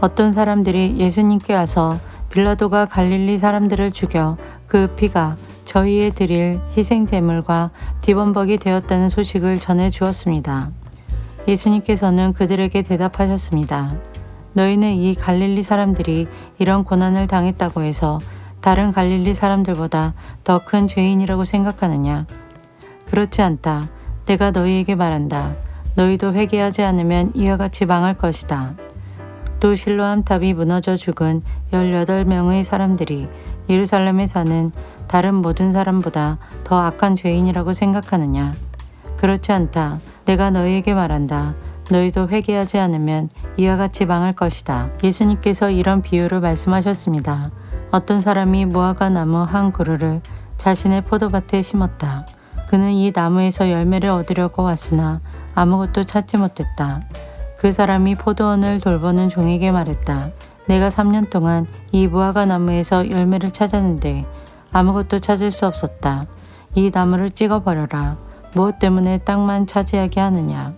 어떤 사람들이 예수님께 와서 빌라도가 갈릴리 사람들을 죽여 그 피가 저희에 드릴 희생제물과 뒤범벅이 되었다는 소식을 전해 주었습니다. 예수님께서는 그들에게 대답하셨습니다. 너희는 이 갈릴리 사람들이 이런 고난을 당했다고 해서 다른 갈릴리 사람들보다 더 큰 죄인이라고 생각하느냐? 그렇지 않다. 내가 너희에게 말한다. 너희도 회개하지 않으면 이와 같이 망할 것이다. 또 실로암 탑이 무너져 죽은 18명의 사람들이 예루살렘에 사는 다른 모든 사람보다 더 악한 죄인이라고 생각하느냐? 그렇지 않다. 내가 너희에게 말한다. 너희도 회개하지 않으면 이와 같이 망할 것이다. 예수님께서 이런 비유를 말씀하셨습니다. 어떤 사람이 무화과 나무 한 그루를 자신의 포도밭에 심었다. 그는 이 나무에서 열매를 얻으려고 왔으나 아무것도 찾지 못했다. 그 사람이 포도원을 돌보는 종에게 말했다. 내가 3년 동안 이 무화과 나무에서 열매를 찾았는데 아무것도 찾을 수 없었다. 이 나무를 찍어버려라. 무엇 때문에 땅만 차지하게 하느냐?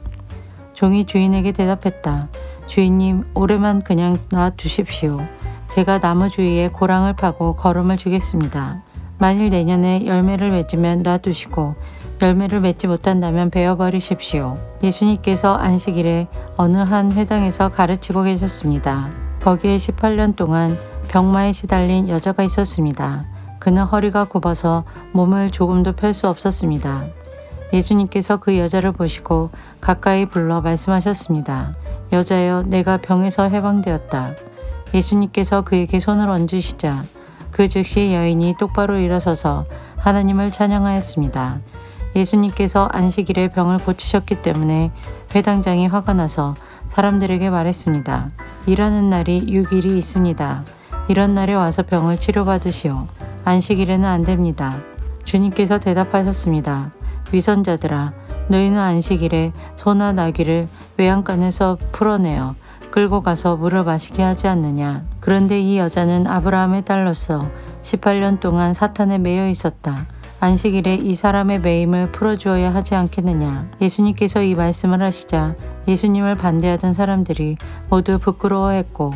종이 주인에게 대답했다. 주인님, 올해만 그냥 놔두십시오. 제가 나무 주위에 고랑을 파고 거름을 주겠습니다. 만일 내년에 열매를 맺으면 놔두시고 열매를 맺지 못한다면 베어버리십시오. 예수님께서 안식일에 어느 한 회당에서 가르치고 계셨습니다. 거기에 18년 동안 병마에 시달린 여자가 있었습니다. 그는 허리가 굽어서 몸을 조금도 펼 수 없었습니다. 예수님께서 그 여자를 보시고 가까이 불러 말씀하셨습니다. 여자여, 내가 병에서 해방되었다. 예수님께서 그에게 손을 얹으시자 그 즉시 여인이 똑바로 일어서서 하나님을 찬양하였습니다. 예수님께서 안식일에 병을 고치셨기 때문에 회당장이 화가 나서 사람들에게 말했습니다. 일하는 날이 6일이 있습니다. 이런 날에 와서 병을 치료받으시오. 안식일에는 안 됩니다. 주님께서 대답하셨습니다. 위선자들아, 너희는 안식일에 소나 나귀를 외양간에서 풀어내어 끌고 가서 물을 마시게 하지 않느냐. 그런데 이 여자는 아브라함의 딸로서 18년 동안 사탄에 매여 있었다. 안식일에 이 사람의 매임을 풀어주어야 하지 않겠느냐. 예수님께서 이 말씀을 하시자 예수님을 반대하던 사람들이 모두 부끄러워했고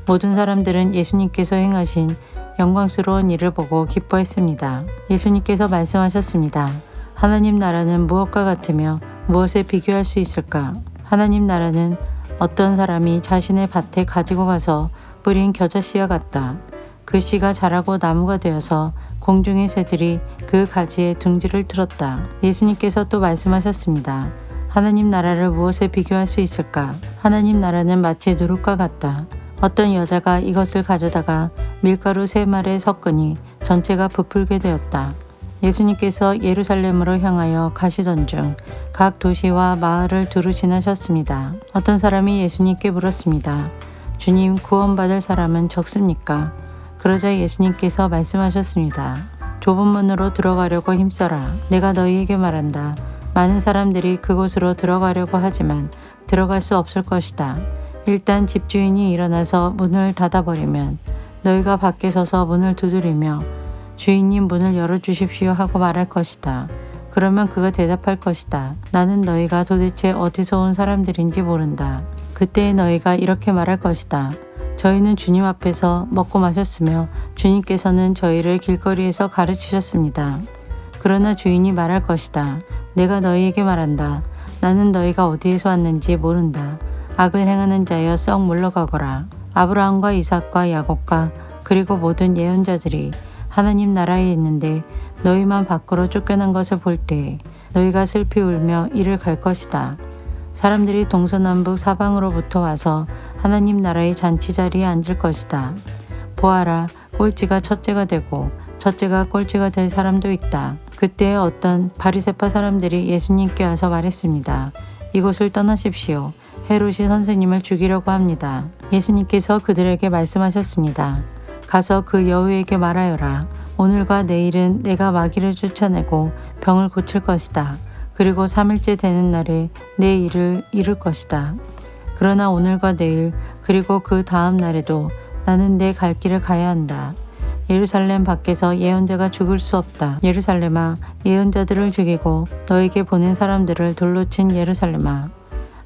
모든 사람들은 예수님께서 행하신 영광스러운 일을 보고 기뻐했습니다. 예수님께서 말씀하셨습니다. 하나님 나라는 무엇과 같으며 무엇에 비교할 수 있을까? 하나님 나라는 어떤 사람이 자신의 밭에 가지고 가서 뿌린 겨자씨와 같다. 그 씨가 자라고 나무가 되어서 공중의 새들이 그 가지에 둥지를 틀었다. 예수님께서 또 말씀하셨습니다. 하나님 나라를 무엇에 비교할 수 있을까? 하나님 나라는 마치 누룩과 같다. 어떤 여자가 이것을 가져다가 밀가루 3말에 섞으니 전체가 부풀게 되었다. 예수님께서 예루살렘으로 향하여 가시던 중 각 도시와 마을을 두루 지나셨습니다. 어떤 사람이 예수님께 물었습니다. 주님, 구원받을 사람은 적습니까? 그러자 예수님께서 말씀하셨습니다. 좁은 문으로 들어가려고 힘써라. 내가 너희에게 말한다. 많은 사람들이 그곳으로 들어가려고 하지만 들어갈 수 없을 것이다. 일단 집주인이 일어나서 문을 닫아버리면 너희가 밖에 서서 문을 두드리며 주인님 문을 열어주십시오 하고 말할 것이다. 그러면 그가 대답할 것이다. 나는 너희가 도대체 어디서 온 사람들인지 모른다. 그때 너희가 이렇게 말할 것이다. 저희는 주님 앞에서 먹고 마셨으며 주님께서는 저희를 길거리에서 가르치셨습니다. 그러나 주인이 말할 것이다. 내가 너희에게 말한다. 나는 너희가 어디에서 왔는지 모른다. 악을 행하는 자여 썩 물러가거라. 아브라함과 이삭과 야곱과 그리고 모든 예언자들이 하나님 나라에 있는데 너희만 밖으로 쫓겨난 것을 볼 때 너희가 슬피 울며 이를 갈 것이다. 사람들이 동서남북 사방으로부터 와서 하나님 나라의 잔치 자리에 앉을 것이다. 보아라, 꼴찌가 첫째가 되고 첫째가 꼴찌가 될 사람도 있다. 그때 어떤 바리새파 사람들이 예수님께 와서 말했습니다. 이곳을 떠나십시오. 헤롯이 선생님을 죽이려고 합니다. 예수님께서 그들에게 말씀하셨습니다. 가서 그 여우에게 말하여라. 오늘과 내일은 내가 마귀를 쫓아내고 병을 고칠 것이다. 그리고 3일째 되는 날에 내 일을 이룰 것이다. 그러나 오늘과 내일 그리고 그 다음 날에도 나는 내 갈 길을 가야 한다. 예루살렘 밖에서 예언자가 죽을 수 없다. 예루살렘아, 예언자들을 죽이고 너에게 보낸 사람들을 돌로 친 예루살렘아,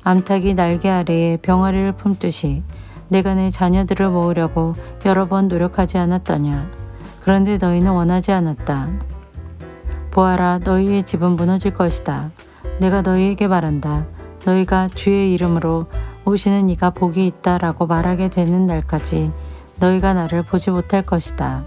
암탉이 날개 아래에 병아리를 품듯이 내가 내 자녀들을 모으려고 여러 번 노력하지 않았더냐. 그런데 너희는 원하지 않았다. 보아라, 너희의 집은 무너질 것이다. 내가 너희에게 말한다. 너희가 주의 이름으로 오시는 이가 복이 있다라고 말하게 되는 날까지 너희가 나를 보지 못할 것이다.